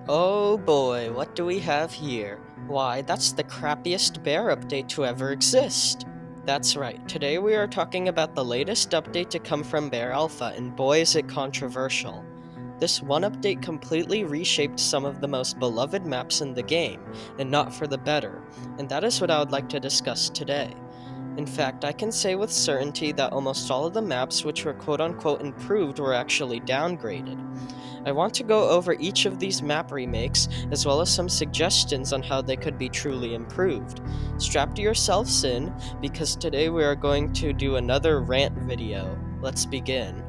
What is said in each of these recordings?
Oh boy, what do we have here? Why, that's the crappiest bear update to ever exist! That's right, today we are talking about the latest update to come from Bear Alpha, and boy is it controversial. This one update completely reshaped some of the most beloved maps in the game, and not for the better, and that is what I would like to discuss today. In fact, I can say with certainty that almost all of the maps which were quote unquote improved were actually downgraded. I want to go over each of these map remakes, as well as some suggestions on how they could be truly improved. Strap yourselves in, because today we are going to do another rant video. Let's begin.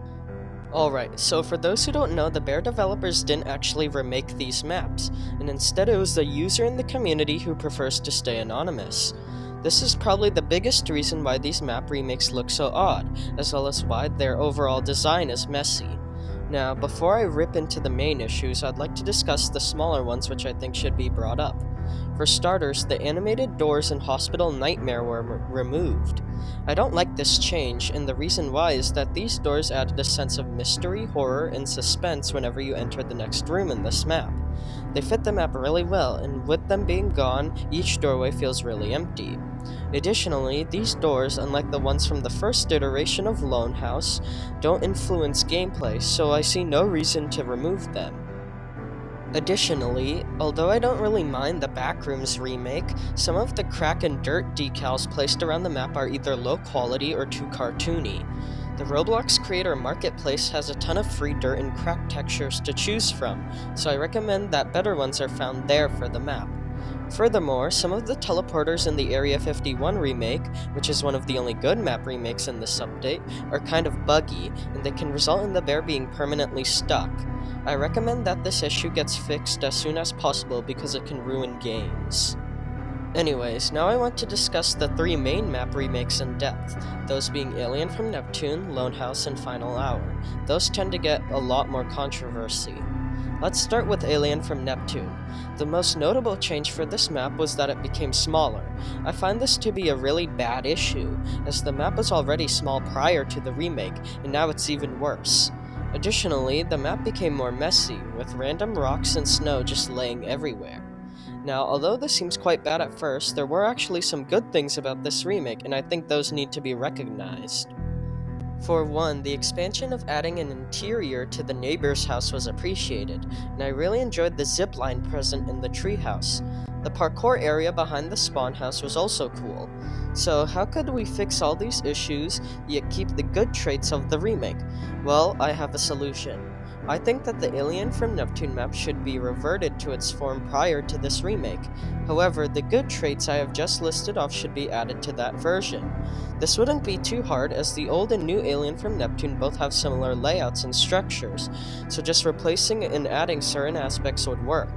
Alright, so for those who don't know, the Bear developers didn't actually remake these maps, and instead it was the user in the community who prefers to stay anonymous. This is probably the biggest reason why these map remakes look so odd, as well as why their overall design is messy. Now, before I rip into the main issues, I'd like to discuss the smaller ones which I think should be brought up. For starters, the animated doors in Hospital Nightmare were removed. I don't like this change, and the reason why is that these doors added a sense of mystery, horror, and suspense whenever you entered the next room in this map. They fit the map really well, and with them being gone, each doorway feels really empty. Additionally, these doors, unlike the ones from the first iteration of Lone House, don't influence gameplay, so I see no reason to remove them. Additionally, although I don't really mind the Backrooms remake, some of the crack and dirt decals placed around the map are either low quality or too cartoony. The Roblox Creator Marketplace has a ton of free dirt and crack textures to choose from, so I recommend that better ones are found there for the map. Furthermore, some of the teleporters in the Area 51 remake, which is one of the only good map remakes in this update, are kind of buggy, and they can result in the bear being permanently stuck. I recommend that this issue gets fixed as soon as possible because it can ruin games. Anyways, now I want to discuss the three main map remakes in depth, those being Alien from Neptune, Lone House, and Final Hour. Those tend to get a lot more controversy. Let's start with Alien from Neptune. The most notable change for this map was that it became smaller. I find this to be a really bad issue, as the map was already small prior to the remake, and now it's even worse. Additionally, the map became more messy, with random rocks and snow just laying everywhere. Now, although this seems quite bad at first, there were actually some good things about this remake, and I think those need to be recognized. For one, the expansion of adding an interior to the neighbor's house was appreciated, and I really enjoyed the zipline present in the treehouse. The parkour area behind the spawn house was also cool. So how could we fix all these issues, yet keep the good traits of the remake? Well, I have a solution. I think that the Alien from Neptune map should be reverted to its form prior to this remake. However, the good traits I have just listed off should be added to that version. This wouldn't be too hard, as the old and new Alien from Neptune both have similar layouts and structures, so just replacing and adding certain aspects would work.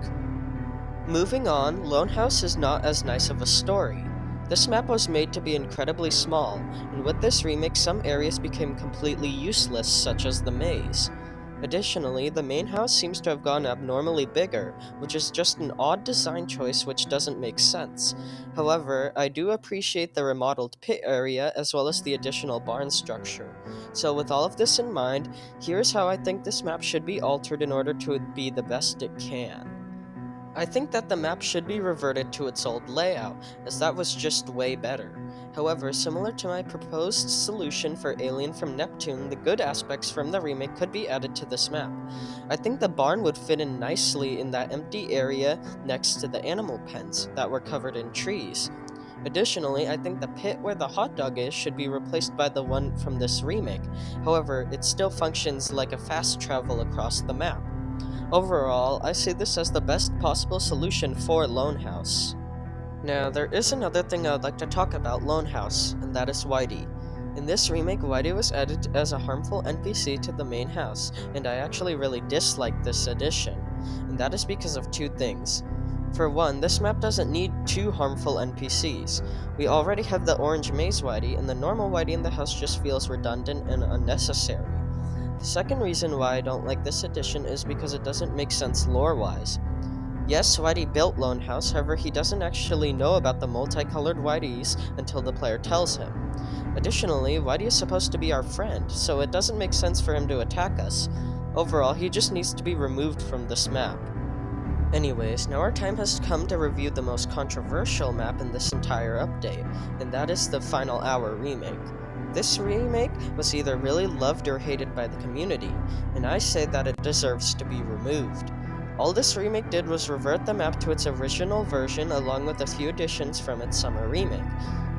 Moving on, Lone House is not as nice of a story. This map was made to be incredibly small, and with this remake some areas became completely useless, such as the maze. Additionally, the main house seems to have gone abnormally bigger, which is just an odd design choice which doesn't make sense. However, I do appreciate the remodeled pit area as well as the additional barn structure. So with all of this in mind, here's how I think this map should be altered in order to be the best it can. I think that the map should be reverted to its old layout, as that was just way better. However, similar to my proposed solution for Alien from Neptune, the good aspects from the remake could be added to this map. I think the barn would fit in nicely in that empty area next to the animal pens that were covered in trees. Additionally, I think the pit where the hot dog is should be replaced by the one from this remake. However, it still functions like a fast travel across the map. Overall, I see this as the best possible solution for Lone House. Now, there is another thing I would like to talk about Lone House, and that is Whitey. In this remake, Whitey was added as a harmful NPC to the main house, and I actually really dislike this addition, and that is because of two things. For one, this map doesn't need two harmful NPCs. We already have the orange maze Whitey, and the normal Whitey in the house just feels redundant and unnecessary. The second reason why I don't like this addition is because it doesn't make sense lore-wise. Yes, Whitey built Lone House, however he doesn't actually know about the multicolored Whiteys until the player tells him. Additionally, Whitey is supposed to be our friend, so it doesn't make sense for him to attack us. Overall, he just needs to be removed from this map. Anyways, now our time has come to review the most controversial map in this entire update, and that is the Final Hour remake. This remake was either really loved or hated by the community, and I say that it deserves to be removed. All this remake did was revert the map to its original version along with a few additions from its summer remake.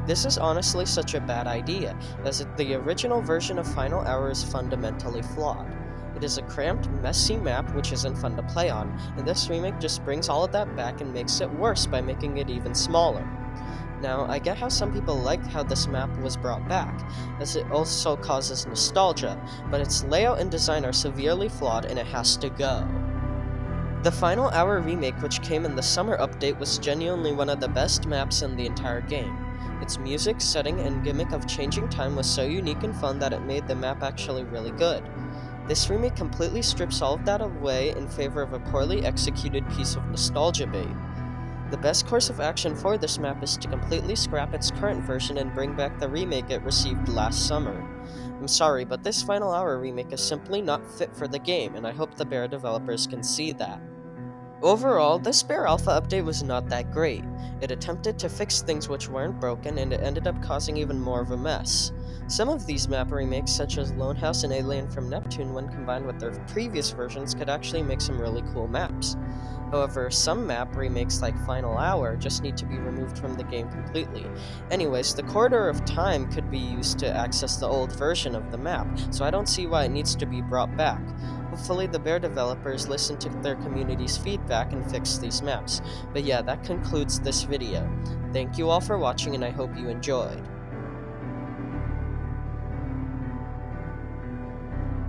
This is honestly such a bad idea, as the original version of Final Hour is fundamentally flawed. It is a cramped, messy map which isn't fun to play on, and this remake just brings all of that back and makes it worse by making it even smaller. Now, I get how some people like how this map was brought back, as it also causes nostalgia, but its layout and design are severely flawed and it has to go. The Final Hour remake, which came in the summer update, was genuinely one of the best maps in the entire game. Its music, setting, and gimmick of changing time was so unique and fun that it made the map actually really good. This remake completely strips all of that away in favor of a poorly executed piece of nostalgia bait. The best course of action for this map is to completely scrap its current version and bring back the remake it received last summer. I'm sorry, but this Final Hour remake is simply not fit for the game, and I hope the Bear developers can see that. Overall, this Bear Alpha update was not that great. It attempted to fix things which weren't broken, and it ended up causing even more of a mess. Some of these map remakes, such as Lone House and Alien from Neptune, when combined with their previous versions, could actually make some really cool maps. However, some map remakes like Final Hour just need to be removed from the game completely. Anyways, the Corridor of Time could be used to access the old version of the map, so I don't see why it needs to be brought back. Hopefully the Bear developers listen to their community's feedback and fix these maps. But yeah, that concludes this video. Thank you all for watching and I hope you enjoyed.